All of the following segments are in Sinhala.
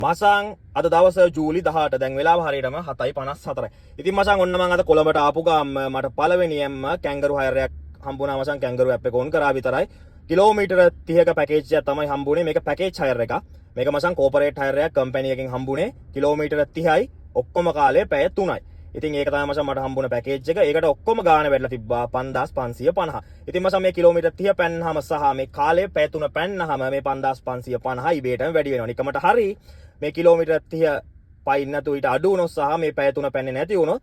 මසං අද දවස ජූලි 18 දැන් වෙලාව හරියටම 7:54. ඉතින් මසං ඔන්න මම අද කොළඹට ආපු ගාම මට පළවෙනියෙන්ම කැංගරු හයර් එකක් හම්බුණා මසං. කැංගරු ඇප් එක ඕන් කරා විතරයි. කිලෝමීටර 30ක පැකේජ් එකක් තමයි හම්බුනේ. මේක පැකේජ් හයර් එකක්. මේක මසං කෝපරේට් හයර් එකක් කම්පැනි එකෙන් හම්බුනේ. කිලෝමීටර 30යි ඔක්කොම කාලේ පැය 3යි. ඉතින් ඒක තමයි මසං මට හම්බුන පැකේජ් එක. ඒකට ඔක්කොම ගාණ වැටලා තිබ්බා 5550. ඉතින් මසං මේ කිලෝමීටර් 30 පැන්නාම සහ මේ කාලේ පැය 3 පැන්නාම මේ 5550 ඉබේටම වැඩි වෙනවා. නිකමට හරි මේ කිලෝමීටර් 30 පයින් නැතුව ඊට අඩු වුණොත් සහ මේ පැය 3 පැන්නේ නැති වුණොත්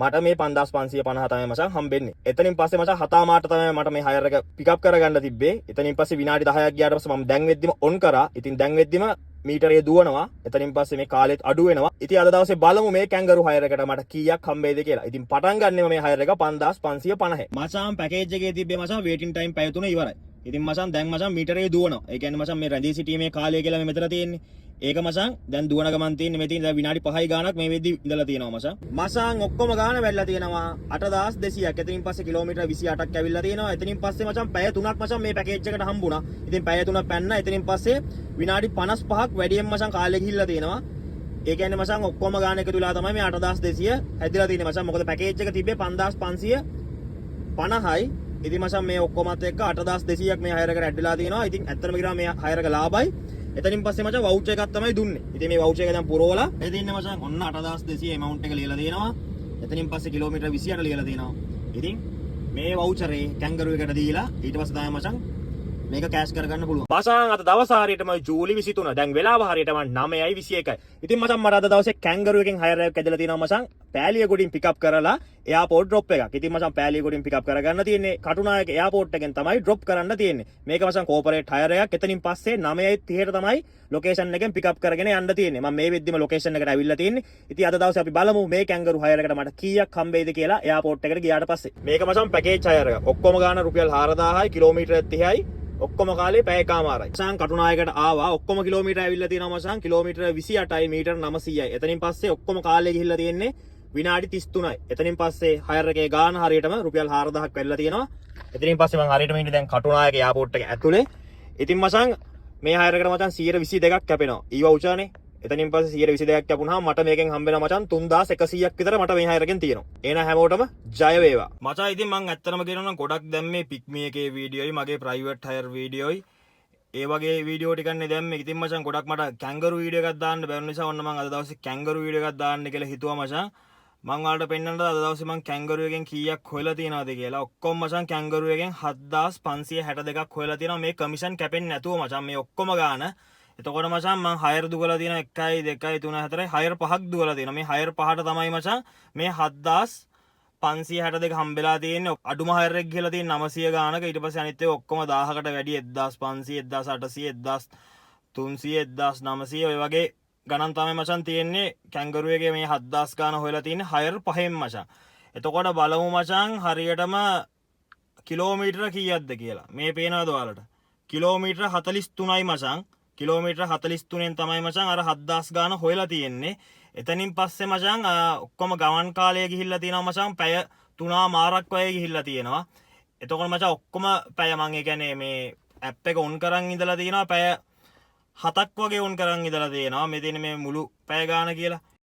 මට මේ 5550 තමයි මචං හම්බෙන්නේ. එතනින් පස්සේ මචං 7 මාට තමයි මට මේ හයර් එක පිකප් කරගන්න තිබ්බේ. එතනින් පස්සේ විනාඩි 10ක් ගියාට පස්සේ මම දැන් වෙද්දිම ඔන් කරා. ඉතින් දැන් වෙද්දිම මීටරේ දුවනවා. එතනින් පස්සේ මේ කාලෙත් අඩු වෙනවා. ඉතින් අද දවසේ බලමු මේ කැංගරු හයර් එකට මට කීයක් හම්බෙයිද කියලා. ඉතින් පටන් ගන්නෙම මේ හයර් එක 5550. මචං පැකේජ් එකේ තිබ්බේ මචං වේටින් ටයිම් පැය 3 ඉවරයි. ඉතින් මචං දැන් මචං මීටරේ දුවනවා. ඒ කියන්නේ මචං මේ රැඳී සිටීමේ කාලය කියලා මේ මෙතන තියෙන්නේ. ඒක මචං දැන් දුවන ගමන් තියෙන්නේ මේ තියෙන දැන් විනාඩි 5යි ගාණක් මේ වෙද්දි ඉඳලා තියෙනවා මචං. මචං ඔක්කොම ගාණ වැල්ලා තියෙනවා 8200ක්. එතනින් පස්සේ කිලෝමීටර 28ක් ඇවිල්ලා තියෙනවා. එතනින් පස්සේ මචං පැය 3ක් මචං මේ පැකේජ් එකට හම්බුණා. ඉතින් පැය 3ක් පැන්නා. එතනින් පස්සේ විනාඩි 55ක් වැඩියෙන් මචං කාලෙ ගිහිල්ලා තියෙනවා. ඒ කියන්නේ මචං ඔක්කොම ගාණ එකතු වෙලා තමයි මේ 8200 හැදිලා තියෙන්නේ මචං. මොකද පැකේජ් එක තිබ්බේ 5550යි. ඉතින් මචං මේ ඔක්කොමත් එක්ක 8200ක් මේ හයර් එකට ඇඩ් වෙලා තියෙනවා. ඉතින් ඇත්තටම කියනවා මේ හයර් එක ලාභයි. එතනින් පස්සේ මචං වවුචර් එකක් තමයි දුන්නේ. ඉතින් මේ වවුචර් එක දැන් පුරවලා එතන ඉන්න මචං ඔන්න 8200 amount එක ලියලා තියෙනවා. එතනින් පස්සේ කිලෝමීටර 28 ලියලා තියෙනවා. ඉතින් මේ වවුචරේ කැංගරු එකට දීලා ඊට පස්සේ තමයි මචං මේක කෑෂ් කරගන්න පුළුවන්. මචං අද දවස් හරියටම ජූලි 23. දැන් වෙලාව හරියටම 9:21යි. ඉතින් මචං මට අද දවසේ කැංගරු එකෙන් හයර් එකක් ඇදලා තියෙනවා මචං. පෑලියගොඩින් පිකප් කරලා එයාපෝට් ඩ්‍රොප් එකක්. ඉතින් මචං පෑලියගොඩින් පිකප් කරගන්න තියෙන්නේ කටුනායක එයාපෝට් එකෙන් තමයි ඩ්‍රොප් කරන්න තියෙන්නේ. මේක මචං කෝපරේට් හයර් එකක්. එතනින් පස්සේ 9:30ට තමයි ලොකේෂන් එකෙන් පිකප් කරගෙන යන්න තියෙන්නේ. මම මේ වෙද්දිම ලොකේෂන් එකට ඇවිල්ලා තියෙන්නේ. ඉතින් අද දවසේ අපි බලමු මේ කැංගරු හයර් එකට මට කීයක් හම්බෙයිද කියලා එයාපෝට් එකට ගියාට පස්සේ. මේක මචං පැකේජ් හයර් එක. ඔක්කොම ගාන රුපියල් 4000යි කිලෝමීටර 30යි. ඔක්කොම කාලේ පැය එකමාරයි. මචං කටුනායකට ආවා. ඔක්කොම කිලෝමීටර ඇවිල්ලා තියෙනවා මචං. කිලෝමීටර 28යි මීටර 900යි. එතනින් පස්සේ ඔක්කොම කාලේ ගිහිල්ලා තියෙන්නේ විනාඩි 33යි. එතනින් පස්සේ හයර් එකේ ගාන හරියටම රුපියල් 4000ක් වෙල්ලා තියෙනවා. එතනින් පස්සේ මම හරියටම ඉන්නේ දැන් කටුනායක එයාපෝට් එක ඇතුලේ. ඉතින් මචං මේ හයර් එකට මචං 122ක් කැපෙනවා. ඊ වවුචර්නේ. එතනින් පස්සේ 122ක් කැපුණාම මට මේකෙන් හම්බෙනවා මචං 3100ක් විතර මට මේ හයර් එකෙන් තියෙනවා. එහෙනම් හැමෝටම ජය වේවා. මචං ඉතින් මම ඇත්තටම කියනවා නම් ගොඩක් දැන් මේ පික්මි එකේ වීඩියෝයි මගේ ප්‍රයිවට් හයර් වීඩියෝයි ඒ වගේ වීඩියෝ ටිකක්නේ දැම්මේ. ඉතින් මචං ගොඩක් මට කැංගරු වීඩියෝ එකක් දාන්න බැරි නිසා ඔන්න මම අද දවසේ කැංගරු වීඩියෝ එකක් දාන්න කියලා හිතුවා මචං. මම ඔයාලට පෙන්නන්නද අද දවසේ මම කැංගරු එකෙන් කීයක් හොයලා තියනවද කියලා. ඔක්කොම මචං කැංගරු එකෙන් 7562ක් හොයලා තියෙනවා මේ කමිෂන් කැපෙන්නේ නැතුව මචං මේ ඔක්කොම ගාන. එතකොට මචං මම හයර් දුවලා තියෙනවා 1 2 3 4 හයර් 5ක් දුවලා තියෙනවා. මේ හයර් 5ට තමයි මචං මේ 7562 හම්බෙලා තියෙන්නේ. අඩුම හයර් එක ගිහලා තියෙන 900 ගානක. ඊට පස්සේ අනිත් ඒවා ඔක්කොම 1000කට වැඩි 1500 1800 1300 1900 ඔය වගේ ගණන් තමයි මචං තියෙන්නේ. කැංගරු එකේ මේ 7000 ගාන හොයලා තියෙන්නේ හයර් 5න් මචං. එතකොට බලමු මචං හරියටම කිලෝමීටර කීයක්ද කියලා. මේ පේනවද ඔයාලට? කිලෝමීටර 43යි මචං. කිලෝමීටර 43න් තමයි මචං අර 7000 ගාන හොයලා තියෙන්නේ. එතනින් පස්සේ මචං ඔක්කොම ගමන් කාලය ගිහිල්ලා තියෙනවා මචං පැය 3 මාරක් වගේ ගිහිල්ලා තියෙනවා. එතකොට මචං ඔක්කොම පැය මං ඒ කියන්නේ මේ ඇප් එක ඔන් කරන් ඉඳලා තියෙනවා පැය 7ක් වගේ ඔන් කරන් ඉඳලා තියෙනවා. මේ තියෙන මේ මුළු පැය ගාන කියලා.